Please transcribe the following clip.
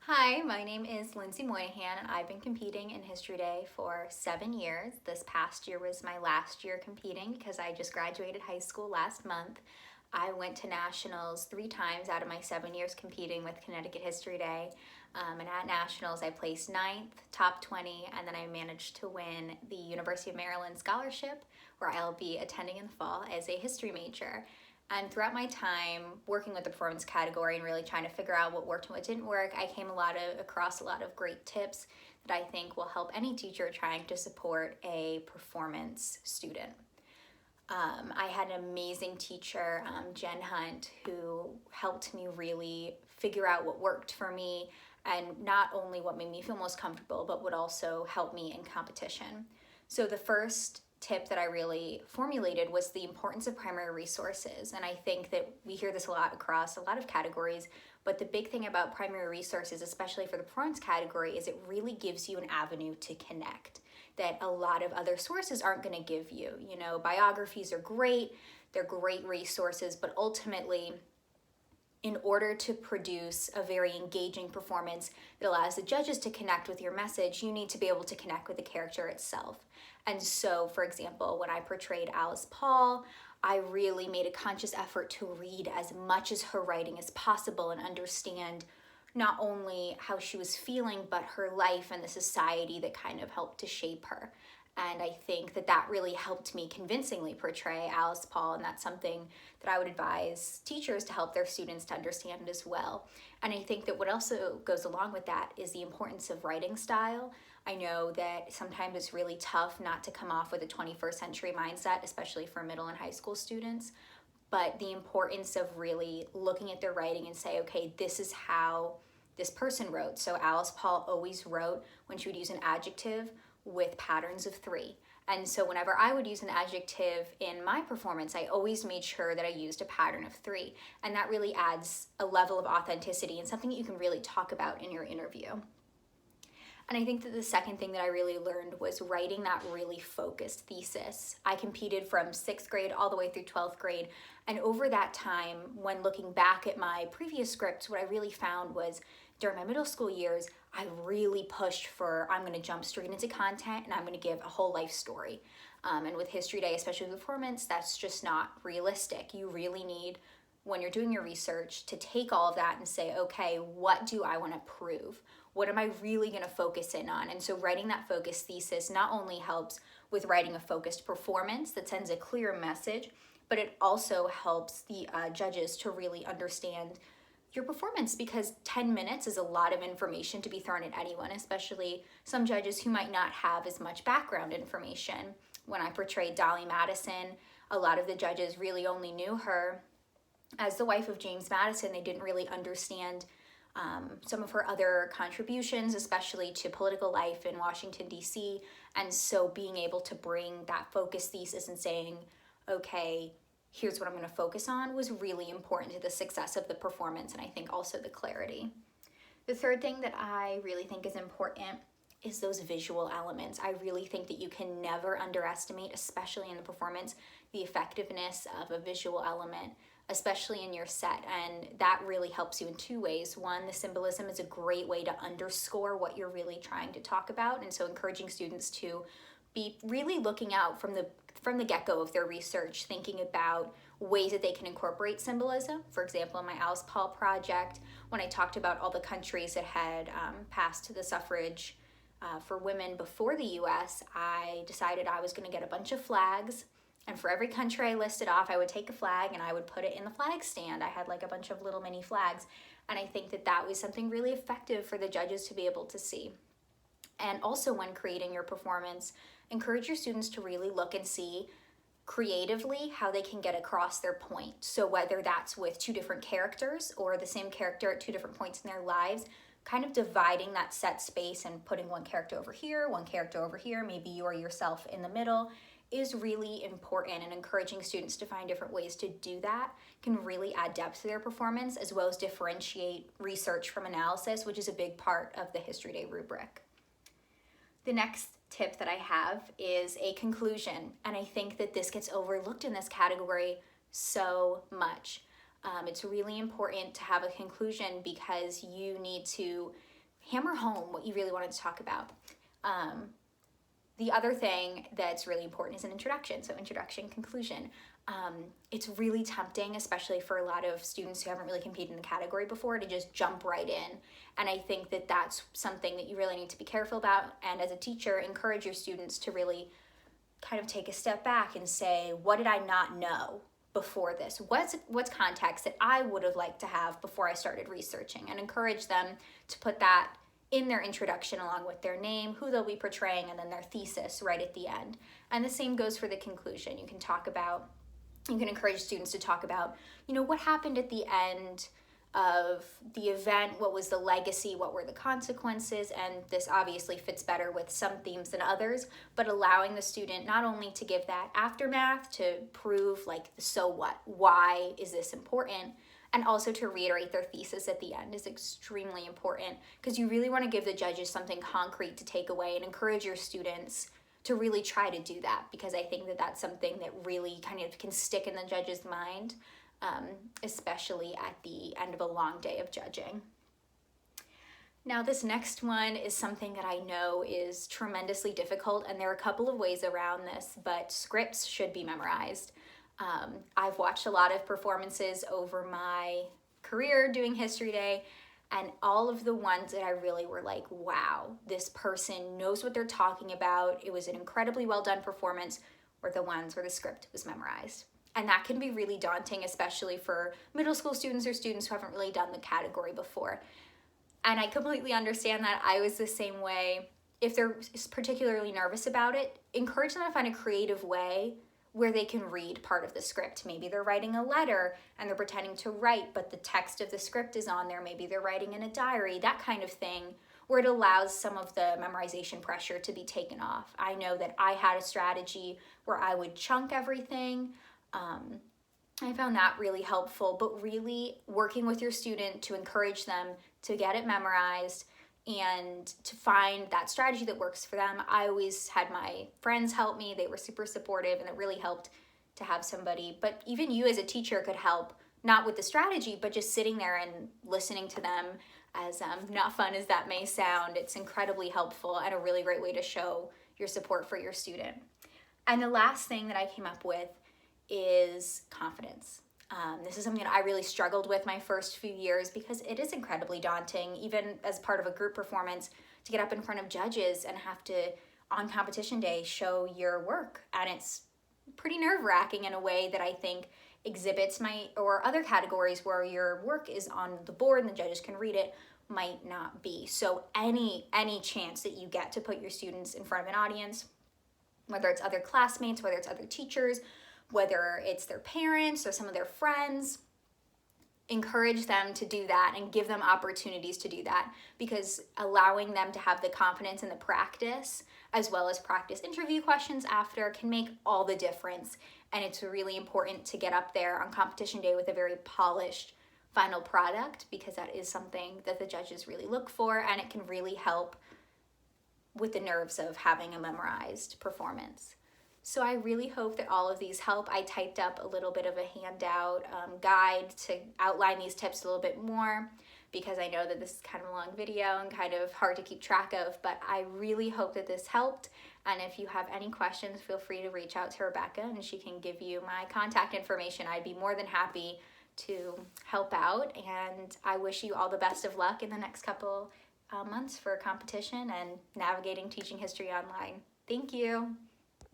Hi, my name is Lindsay Moynihan, and I've been competing in History Day for 7 years. This past year was my last year competing because I just graduated high school last month. I went to nationals 3 times out of my 7 years competing with Connecticut History Day. And at nationals, I placed ninth, top 20, and then I managed to win the University of Maryland scholarship, where I'll be attending in the fall as a history major. And throughout my time working with the performance category and really trying to figure out what worked and what didn't work, I came across a lot of great tips that I think will help any teacher trying to support a performance student. I had an amazing teacher, Jen Hunt, who helped me really figure out what worked for me and not only what made me feel most comfortable, but would also help me in competition. So the first tip that I really formulated was the importance of primary resources. And I think that we hear this a lot across a lot of categories, but the big thing about primary resources, especially for the performance category, is it really gives you an avenue to connect that a lot of other sources aren't going to give you. You know, biographies are great, they're great resources, but ultimately, in order to produce a very engaging performance that allows the judges to connect with your message, you need to be able to connect with the character itself. And so, for example, when I portrayed Alice Paul, I really made a conscious effort to read as much as her writing as possible and understand not only how she was feeling, but her life and the society that kind of helped to shape her. And I think that that really helped me convincingly portray Alice Paul, and that's something that I would advise teachers to help their students to understand as well. And I think that what also goes along with that is the importance of writing style. I know that sometimes it's really tough not to come off with a 21st century mindset, especially for middle and high school students, but the importance of really looking at their writing and say, okay, this is how this person wrote. So Alice Paul always wrote when she would use an adjective with patterns of 3. And so whenever I would use an adjective in my performance, I always made sure that I used a pattern of 3. And that really adds a level of authenticity and something that you can really talk about in your interview. And I think that the second thing that I really learned was writing that really focused thesis. I competed from 6th grade all the way through 12th grade. And over that time, when looking back at my previous scripts, what I really found was during my middle school years, I really pushed for, I'm going to jump straight into content and I'm going to give a whole life story. And with History Day, especially with performance, that's just not realistic. You really need, when you're doing your research, to take all of that and say, okay, what do I want to prove? What am I really going to focus in on? And so writing that focused thesis not only helps with writing a focused performance that sends a clear message, but it also helps the judges to really understand your performance, because 10 minutes is a lot of information to be thrown at anyone, especially some judges who might not have as much background information. When I portrayed Dolly Madison, a lot of the judges really only knew her as the wife of James Madison. They didn't really understand some of her other contributions, especially to political life in Washington, D.C. And so being able to bring that focus thesis and saying, okay, here's what I'm going to focus on, was really important to the success of the performance, and I think also the clarity. The third thing that I really think is important is those visual elements. I really think that you can never underestimate, especially in the performance, the effectiveness of a visual element, especially in your set. And that really helps you in 2 ways. One, the symbolism is a great way to underscore what you're really trying to talk about. And so encouraging students to be really looking out from the get-go of their research, thinking about ways that they can incorporate symbolism. For example, in my Alice Paul project, when I talked about all the countries that had passed the suffrage for women before the US, I decided I was going to get a bunch of flags, and for every country I listed off, I would take a flag and I would put it in the flag stand. I had like a bunch of little mini flags, and I think that that was something really effective for the judges to be able to see. And also, when creating your performance, encourage your students to really look and see creatively how they can get across their point. So whether that's with 2 different characters or the same character at 2 different points in their lives, kind of dividing that set space and putting one character over here, one character over here, maybe you're yourself in the middle, is really important. And encouraging students to find different ways to do that can really add depth to their performance, as well as differentiate research from analysis, which is a big part of the History Day rubric. The next tip that I have is a conclusion, and I think that this gets overlooked in this category so much. It's really important to have a conclusion because you need to hammer home what you really wanted to talk about. The other thing that's really important is an introduction. So introduction, conclusion. It's really tempting, especially for a lot of students who haven't really competed in the category before, to just jump right in. And I think that that's something that you really need to be careful about. And as a teacher, encourage your students to really kind of take a step back and say, what did I not know before this? What's context that I would have liked to have before I started researching? And encourage them to put that in their introduction along with their name, who they'll be portraying, and then their thesis right at the end. And the same goes for the conclusion. You can encourage students to talk about, what happened at the end of the event, what was the legacy, what were the consequences, and this obviously fits better with some themes than others, but allowing the student not only to give that aftermath to prove like the so what, why is this important, and also to reiterate their thesis at the end is extremely important, because you really want to give the judges something concrete to take away and encourage your students to really try to do that, because I think that that's something that really kind of can stick in the judge's mind, especially at the end of a long day of judging. Now, this next one is something that I know is tremendously difficult, and there are a couple of ways around this, but scripts should be memorized. I've watched a lot of performances over my career doing History Day, and all of the ones that I really were like, wow, this person knows what they're talking about, it was an incredibly well done performance, were the ones where the script was memorized. And that can be really daunting, especially for middle school students or students who haven't really done the category before. And I completely understand that. I was the same way. If they're particularly nervous about it, encourage them to find a creative way where they can read part of the script. Maybe they're writing a letter and they're pretending to write, but the text of the script is on there. Maybe they're writing in a diary, that kind of thing, where it allows some of the memorization pressure to be taken off. I know that I had a strategy where I would chunk everything. I found that really helpful, but really working with your student to encourage them to get it memorized and to find that strategy that works for them. I always had my friends help me. They were super supportive, and it really helped to have somebody. But even you as a teacher could help, not with the strategy, but just sitting there and listening to them. As not fun as that may sound, it's incredibly helpful and a really great way to show your support for your student. And the last thing that I came up with is confidence. This is something that I really struggled with my first few years, because it is incredibly daunting, even as part of a group performance, to get up in front of judges and have to, on competition day, show your work. And it's pretty nerve-wracking in a way that I think exhibits or other categories where your work is on the board and the judges can read it might not be. So any chance that you get to put your students in front of an audience, whether it's other classmates, whether it's other teachers, whether it's their parents or some of their friends, encourage them to do that and give them opportunities to do that, because allowing them to have the confidence and the practice, as well as practice interview questions after, can make all the difference. And it's really important to get up there on competition day with a very polished final product, because that is something that the judges really look for, and it can really help with the nerves of having a memorized performance. So I really hope that all of these help. I typed up a little bit of a handout guide to outline these tips a little bit more, because I know that this is kind of a long video and kind of hard to keep track of, but I really hope that this helped. And if you have any questions, feel free to reach out to Rebecca and she can give you my contact information. I'd be more than happy to help out, and I wish you all the best of luck in the next couple months for competition and navigating teaching history online. Thank you.